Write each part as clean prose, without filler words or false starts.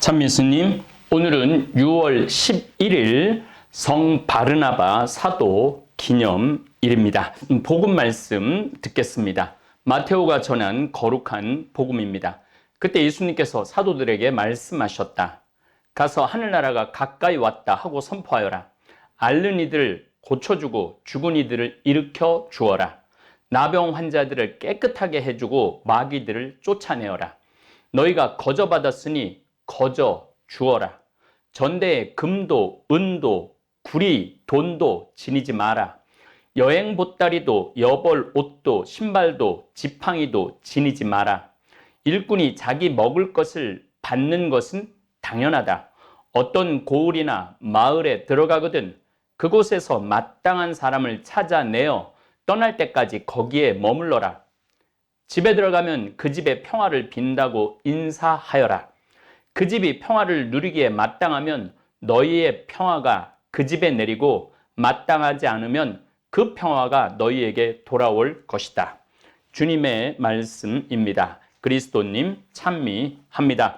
참미수님, 오늘은 6월 11일 성 바르나바 사도 기념일입니다. 복음 말씀 듣겠습니다. 마테오가 전한 거룩한 복음입니다. 그때 예수님께서 사도들에게 말씀하셨다. 가서 하늘나라가 가까이 왔다 하고 선포하여라. 앓는 이들을 고쳐주고 죽은 이들을 일으켜 주어라. 나병 환자들을 깨끗하게 해주고 마귀들을 쫓아내어라. 너희가 거저받았으니 거저 주어라. 전대에 금도 은도 구리 돈도 지니지 마라. 여행 보따리도 여벌 옷도 신발도 지팡이도 지니지 마라. 일꾼이 자기 먹을 것을 받는 것은 당연하다. 어떤 고을이나 마을에 들어가거든 그곳에서 마땅한 사람을 찾아내어 떠날 때까지 거기에 머물러라. 집에 들어가면 그 집에 평화를 빈다고 인사하여라. 그 집이 평화를 누리기에 마땅하면 너희의 평화가 그 집에 내리고 마땅하지 않으면 그 평화가 너희에게 돌아올 것이다. 주님의 말씀입니다. 그리스도님 찬미합니다.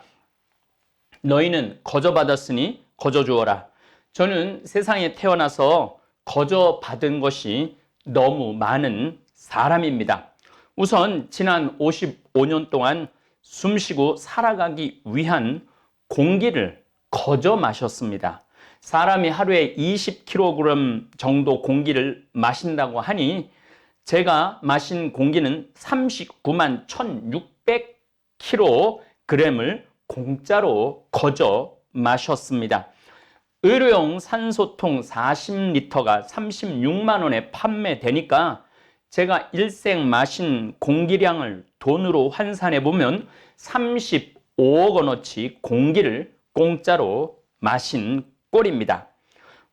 너희는 거저 받았으니 거저 주어라. 저는 세상에 태어나서 거저 받은 것이 너무 많은 사람입니다. 우선 지난 55년 동안 숨쉬고 살아가기 위한 공기를 거저 마셨습니다. 사람이 하루에 20kg 정도 공기를 마신다고 하니 제가 마신 공기는 39만 1600kg을 공짜로 거저 마셨습니다. 의료용 산소통 40리터가 36만 원에 판매되니까 제가 일생 마신 공기량을 돈으로 환산해 보면 35억 원어치 공기를 공짜로 마신 꼴입니다.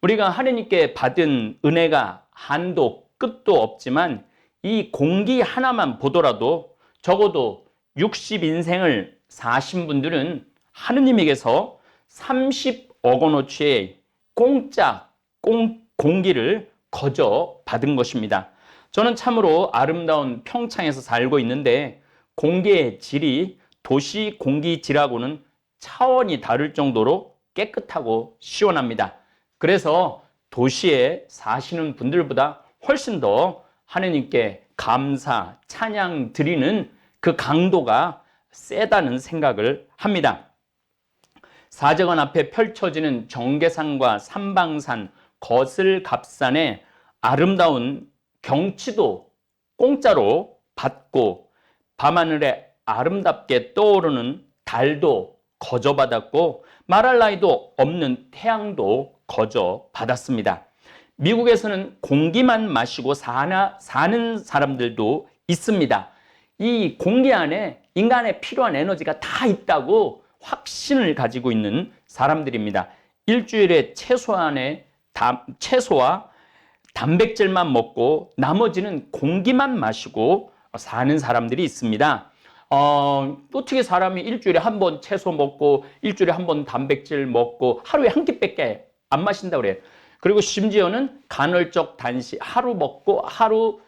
우리가 하느님께 받은 은혜가 한도 끝도 없지만 이 공기 하나만 보더라도 적어도 60인생을 사신 분들은 하느님에게서 30억 원어치의 공짜 공기를 거저 받은 것입니다. 저는 참으로 아름다운 평창에서 살고 있는데 공기의 질이 도시 공기질하고는 차원이 다를 정도로 깨끗하고 시원합니다. 그래서 도시에 사시는 분들보다 훨씬 더 하느님께 감사, 찬양 드리는 그 강도가 세다는 생각을 합니다. 사제관 앞에 펼쳐지는 정계산과 삼방산, 거슬갑산의 아름다운 경치도 공짜로 받고 밤하늘에 아름답게 떠오르는 달도 거저 받았고 말할 나위도 없는 태양도 거저 받았습니다. 미국에서는 공기만 마시고 사는 사람들도 있습니다. 이 공기 안에 인간에 필요한 에너지가 다 있다고 확신을 가지고 있는 사람들입니다. 일주일에 채소와 단백질만 먹고 나머지는 공기만 마시고 사는 사람들이 있습니다. 어떻게 사람이 일주일에 한 번 채소 먹고 일주일에 한 번 단백질 먹고 하루에 한 끼밖에 안 마신다고 그래요. 그리고 심지어는 간헐적 단식, 하루 먹고 하루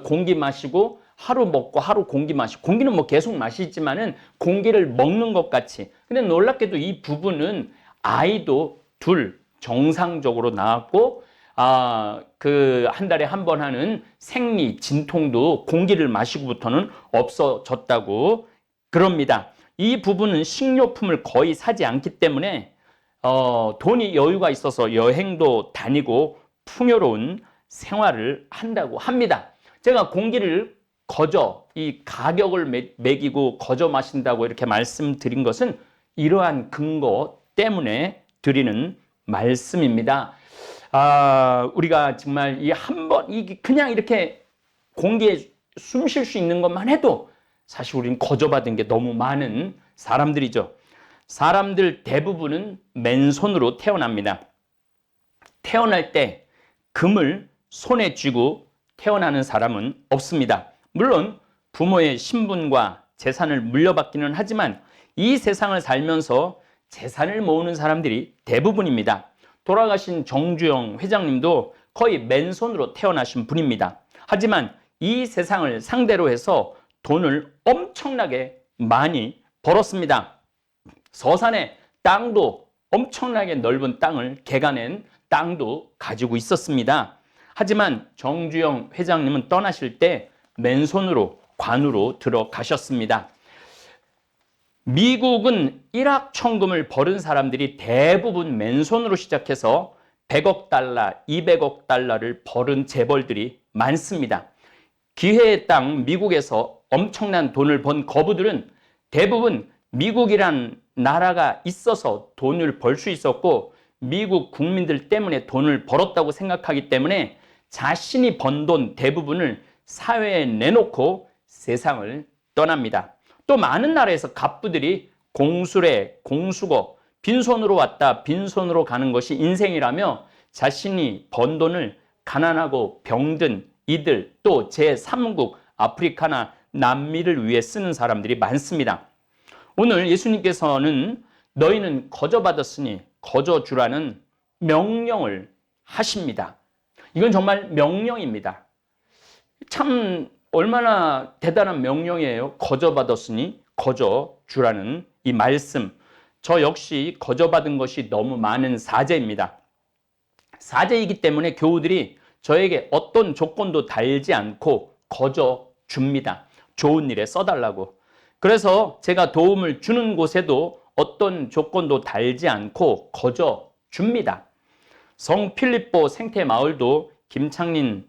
공기 마시고 하루 먹고 하루 공기 마시고, 공기는 뭐 계속 마시지만은 공기를 먹는 것 같이. 근데 놀랍게도 이 부부는 아이도 둘 정상적으로 낳았고 그 한 달에 한 번 하는 생리, 진통도 공기를 마시고부터는 없어졌다고 그럽니다. 이 부부는 식료품을 거의 사지 않기 때문에 돈이 여유가 있어서 여행도 다니고 풍요로운 생활을 한다고 합니다. 제가 공기를 거저, 이 가격을 매기고 거저 마신다고 이렇게 말씀드린 것은 이러한 근거 때문에 드리는 말씀입니다. 우리가 정말 그냥 이렇게 공기에 숨 쉴 수 있는 것만 해도 사실 우리는 거저받은 게 너무 많은 사람들이죠. 사람들 대부분은 맨손으로 태어납니다. 태어날 때 금을 손에 쥐고 태어나는 사람은 없습니다. 물론 부모의 신분과 재산을 물려받기는 하지만 이 세상을 살면서 재산을 모으는 사람들이 대부분입니다. 돌아가신 정주영 회장님도 거의 맨손으로 태어나신 분입니다. 하지만 이 세상을 상대로 해서 돈을 엄청나게 많이 벌었습니다. 서산에 땅도 엄청나게 넓은 땅을 개간낸 땅도 가지고 있었습니다. 하지만 정주영 회장님은 떠나실 때 맨손으로 관으로 들어가셨습니다. 미국은 일확천금을 벌은 사람들이 대부분 맨손으로 시작해서 100억 달러, 200억 달러를 벌은 재벌들이 많습니다. 기회의 땅 미국에서 엄청난 돈을 번 거부들은 대부분 미국이란 나라가 있어서 돈을 벌 수 있었고 미국 국민들 때문에 돈을 벌었다고 생각하기 때문에 자신이 번 돈 대부분을 사회에 내놓고 세상을 떠납니다. 또 많은 나라에서 갑부들이 공수래, 공수거, 빈손으로 왔다 빈손으로 가는 것이 인생이라며 자신이 번 돈을 가난하고 병든 이들 또 제3국 아프리카나 남미를 위해 쓰는 사람들이 많습니다. 오늘 예수님께서는 너희는 거저받았으니 거저주라는 명령을 하십니다. 이건 정말 명령입니다. 참 얼마나 대단한 명령이에요. 거저받았으니 거저주라는 이 말씀. 저 역시 거저받은 것이 너무 많은 사제입니다. 사제이기 때문에 교우들이 저에게 어떤 조건도 달지 않고 거저줍니다. 좋은 일에 써달라고. 그래서 제가 도움을 주는 곳에도 어떤 조건도 달지 않고 거저줍니다. 성 필립보 생태마을도 김창린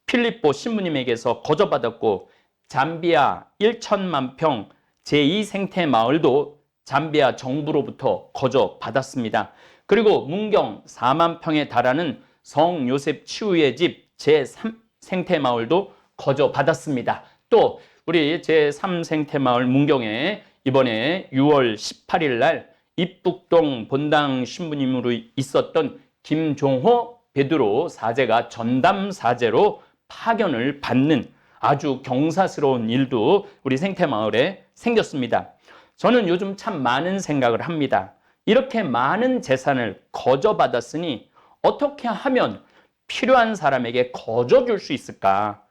필립보 신부님에게서 거저받았고 잠비아 1천만 평 제2 생태마을도 잠비아 정부로부터 거저받았습니다. 그리고 문경 4만 평에 달하는 성 요셉 치유의 집 제3 생태마을도 거저받았습니다. 또 우리 제3 생태마을 문경에 이번에 6월 18일 날 입북동 본당 신부님으로 있었던 김종호 베드로 사제가 전담 사제로 파견을 받는 아주 경사스러운 일도 우리 생태마을에 생겼습니다. 저는 요즘 참 많은 생각을 합니다. 이렇게 많은 재산을 거저받았으니 어떻게 하면 필요한 사람에게 거저줄 수 있을까?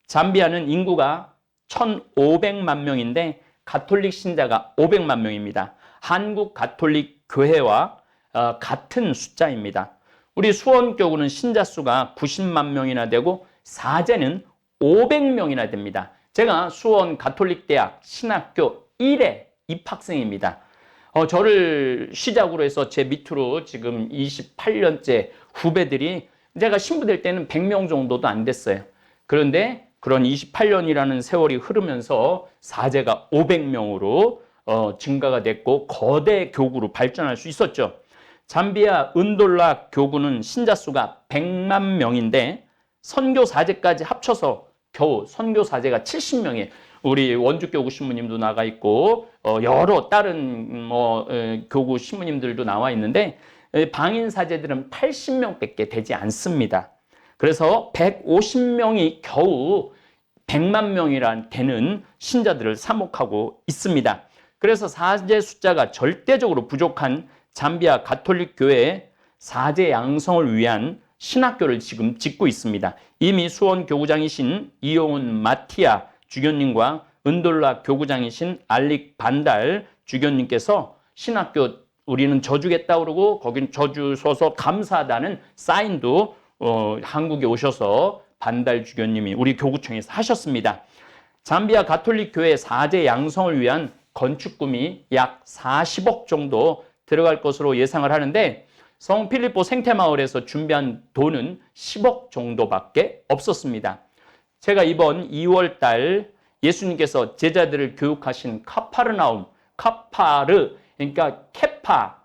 잠비아는 인구가 1,500만 명인데 가톨릭 신자가 500만 명입니다. 한국 가톨릭 교회와 같은 숫자입니다. 우리 수원교구는 신자 수가 90만 명이나 되고 사제는 500명이나 됩니다. 제가 수원 가톨릭대학 신학교 1회 입학생입니다. 저를 시작으로 해서 제 밑으로 지금 28년째 후배들이 제가 신부될 때는 100명 정도도 안 됐어요. 그런데 그런 28년이라는 세월이 흐르면서 사제가 500명으로 증가가 됐고 거대 교구로 발전할 수 있었죠. 잠비아 은돌라 교구는 신자 수가 100만 명인데 선교 사제까지 합쳐서 겨우 선교 사제가 70명이에요. 우리 원주교구 신부님도 나가 있고 여러 다른 교구 신부님들도 나와 있는데 방인 사제들은 80명밖에 되지 않습니다. 그래서 150명이 겨우 100만 명이란 되는 신자들을 사목하고 있습니다. 그래서 사제 숫자가 절대적으로 부족한 잠비아 가톨릭 교회에 사제 양성을 위한 신학교를 지금 짓고 있습니다. 이미 수원 교구장이신 이용훈 마티아 주교님과 은돌라 교구장이신 알릭 반달 주교님께서 신학교 우리는 져주겠다 그러고 거긴 져주셔서 감사하다는 사인도 한국에 오셔서 반달 주교님이 우리 교구청에서 하셨습니다. 잠비아 가톨릭 교회 사제 양성을 위한 건축금이 약 40억 정도 들어갈 것으로 예상을 하는데 성 필립보 생태마을에서 준비한 돈은 10억 정도밖에 없었습니다. 제가 이번 2월 달 예수님께서 제자들을 교육하신 카파르나움, 카파르, 그러니까 케파,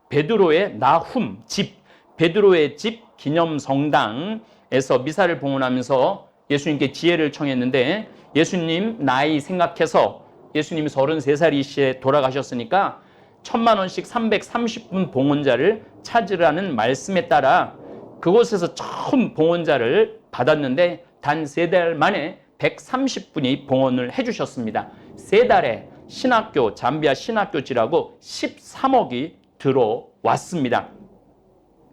베드로의 나훔 집, 베드로의 집 기념성당에서 미사를 봉헌하면서 예수님께 지혜를 청했는데 예수님 나이 생각해서 예수님이 33살이시에 돌아가셨으니까 1,000만 원씩 330분 봉헌자를 찾으라는 말씀에 따라 그곳에서 처음 봉헌자를 받았는데 단 3달 만에 130분이 봉헌을 해주셨습니다. 3달에 신학교, 잠비아 신학교지라고 13억이 들어왔습니다.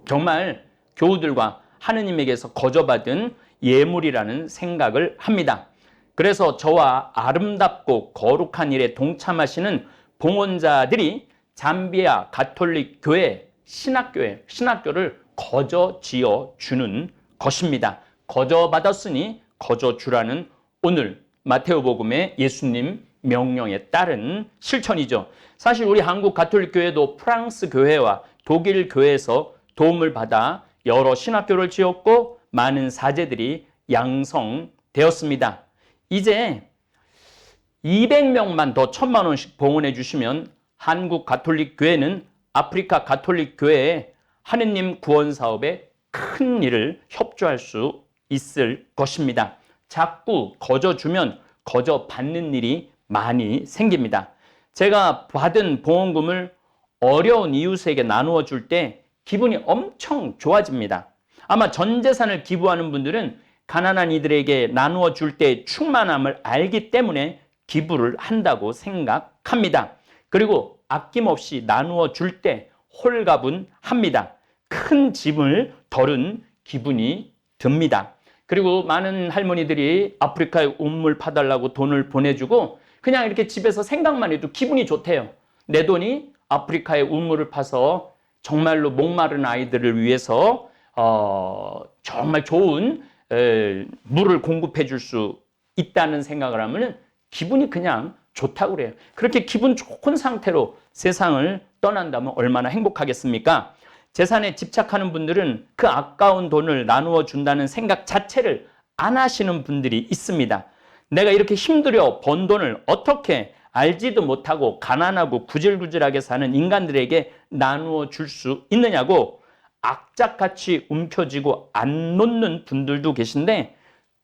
정말 교우들과 하느님에게서 거저받은 예물이라는 생각을 합니다. 그래서 저와 아름답고 거룩한 일에 동참하시는 봉헌자들이 잠비아 가톨릭 교회 신학교를 거저 지어 주는 것입니다. 거저 받았으니 거저 주라는 오늘 마테오복음의 예수님 명령에 따른 실천이죠. 사실 우리 한국 가톨릭 교회도 프랑스 교회와 독일 교회에서 도움을 받아 여러 신학교를 지었고 많은 사제들이 양성되었습니다. 이제 200명만 더 1,000만 원씩 봉헌해 주시면 한국 가톨릭 교회는 아프리카 가톨릭 교회에 하느님 구원 사업에 큰 일을 협조할 수 있을 것입니다. 자꾸 거저 주면 거저 받는 일이 많이 생깁니다. 제가 받은 봉헌금을 어려운 이웃에게 나누어 줄 때 기분이 엄청 좋아집니다. 아마 전 재산을 기부하는 분들은 가난한 이들에게 나누어 줄 때 충만함을 알기 때문에 기부를 한다고 생각합니다. 그리고 아낌없이 나누어 줄 때 홀가분합니다. 큰 짐을 덜은 기분이 듭니다. 그리고 많은 할머니들이 아프리카에 우물 파달라고 돈을 보내주고 그냥 이렇게 집에서 생각만 해도 기분이 좋대요. 내 돈이 아프리카에 우물을 파서 정말로 목마른 아이들을 위해서 정말 좋은 물을 공급해 줄 수 있다는 생각을 하면 기분이 그냥 좋다고 그래요. 그렇게 기분 좋은 상태로 세상을 떠난다면 얼마나 행복하겠습니까? 재산에 집착하는 분들은 그 아까운 돈을 나누어 준다는 생각 자체를 안 하시는 분들이 있습니다. 내가 이렇게 힘들여 번 돈을 어떻게 알지도 못하고 가난하고 구질구질하게 사는 인간들에게 나누어 줄 수 있느냐고 악착같이 움켜쥐고 안 놓는 분들도 계신데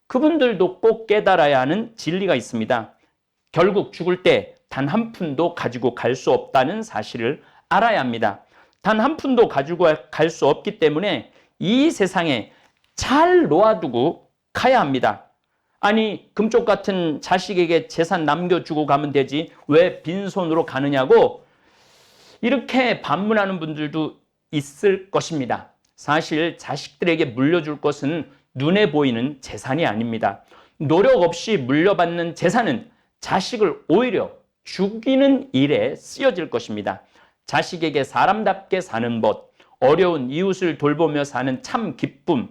그분들도 꼭 깨달아야 하는 진리가 있습니다. 결국 죽을 때 단 한 푼도 가지고 갈 수 없다는 사실을 알아야 합니다. 단 한 푼도 가지고 갈 수 없기 때문에 이 세상에 잘 놓아두고 가야 합니다. 아니 금쪽 같은 자식에게 재산 남겨주고 가면 되지 왜 빈손으로 가느냐고 이렇게 반문하는 분들도 있을 것입니다. 사실 자식들에게 물려줄 것은 눈에 보이는 재산이 아닙니다. 노력 없이 물려받는 재산은 자식을 오히려 죽이는 일에 쓰여질 것입니다. 자식에게 사람답게 사는 법, 어려운 이웃을 돌보며 사는 참 기쁨,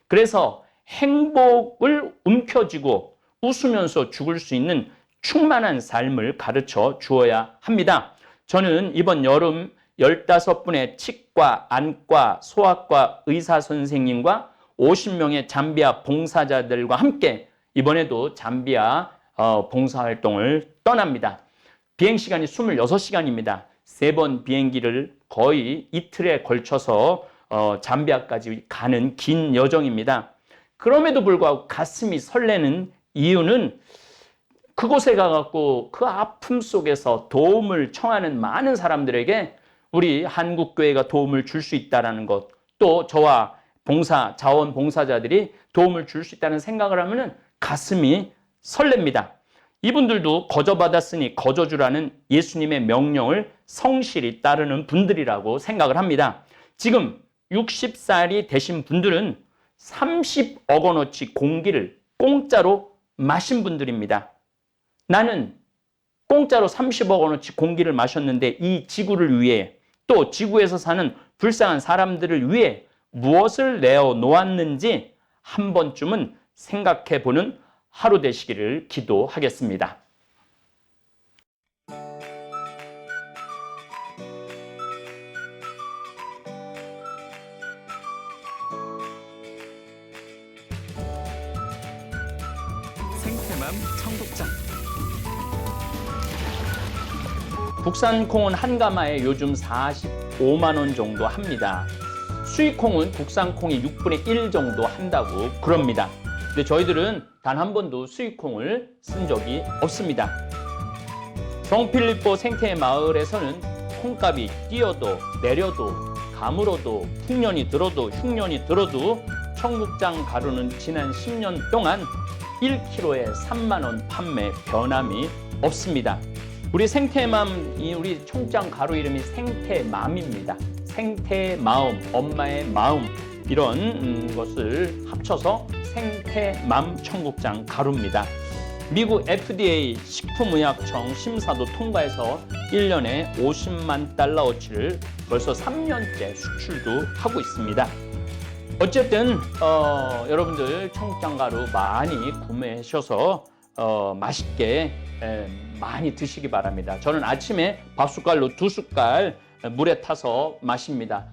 그래서 행복을 움켜쥐고 웃으면서 죽을 수 있는 충만한 삶을 가르쳐 주어야 합니다. 저는 이번 여름 15분의 치과, 안과, 소아과 의사 선생님과 50명의 잠비아 봉사자들과 함께 이번에도 잠비아 봉사활동을 떠납니다. 비행시간이 26시간입니다. 3번 비행기를 거의 이틀에 걸쳐서 잠비아까지 가는 긴 여정입니다. 그럼에도 불구하고 가슴이 설레는 이유는 그곳에 가갖고 그 아픔 속에서 도움을 청하는 많은 사람들에게 우리 한국교회가 도움을 줄 수 있다는 것, 또 저와 자원봉사자들이 도움을 줄 수 있다는 생각을 하면 가슴이 설렙니다. 이분들도 거저 받았으니 거저 주라는 예수님의 명령을 성실히 따르는 분들이라고 생각을 합니다. 지금 60살이 되신 분들은 30억 원어치 공기를 공짜로 마신 분들입니다. 나는 공짜로 30억 원어치 공기를 마셨는데 이 지구를 위해 또 지구에서 사는 불쌍한 사람들을 위해 무엇을 내어 놓았는지 한 번쯤은 생각해 보는 하루 되시기를 기도하겠습니다. 생태맘 청국장. 국산 콩은 한 가마에 요즘 45만 원 정도 합니다. 수입 콩은 국산 콩이 6분의 1 정도 한다고 그럽니다. 근데 저희들은 단 한 번도 수입 콩을 쓴 적이 없습니다. 성필리포 생태 마을에서는 콩값이 뛰어도 내려도 가물어도 풍년이 들어도 흉년이 들어도 청국장 가루는 지난 10년 동안 1kg에 3만 원 판매 변함이 없습니다. 우리 생태맘, 우리 청국장 가루 이름이 생태맘입니다. 생태마음, 엄마의 마음, 이런 것을 합쳐서 생태맘 청국장 가루입니다. 미국 FDA 식품의약청 심사도 통과해서 1년에 50만 달러어치를 벌써 3년째 수출도 하고 있습니다. 어쨌든 여러분들 청국장가루 많이 구매하셔서 맛있게 많이 드시기 바랍니다. 저는 아침에 밥숟갈로 2숟갈 물에 타서 마십니다.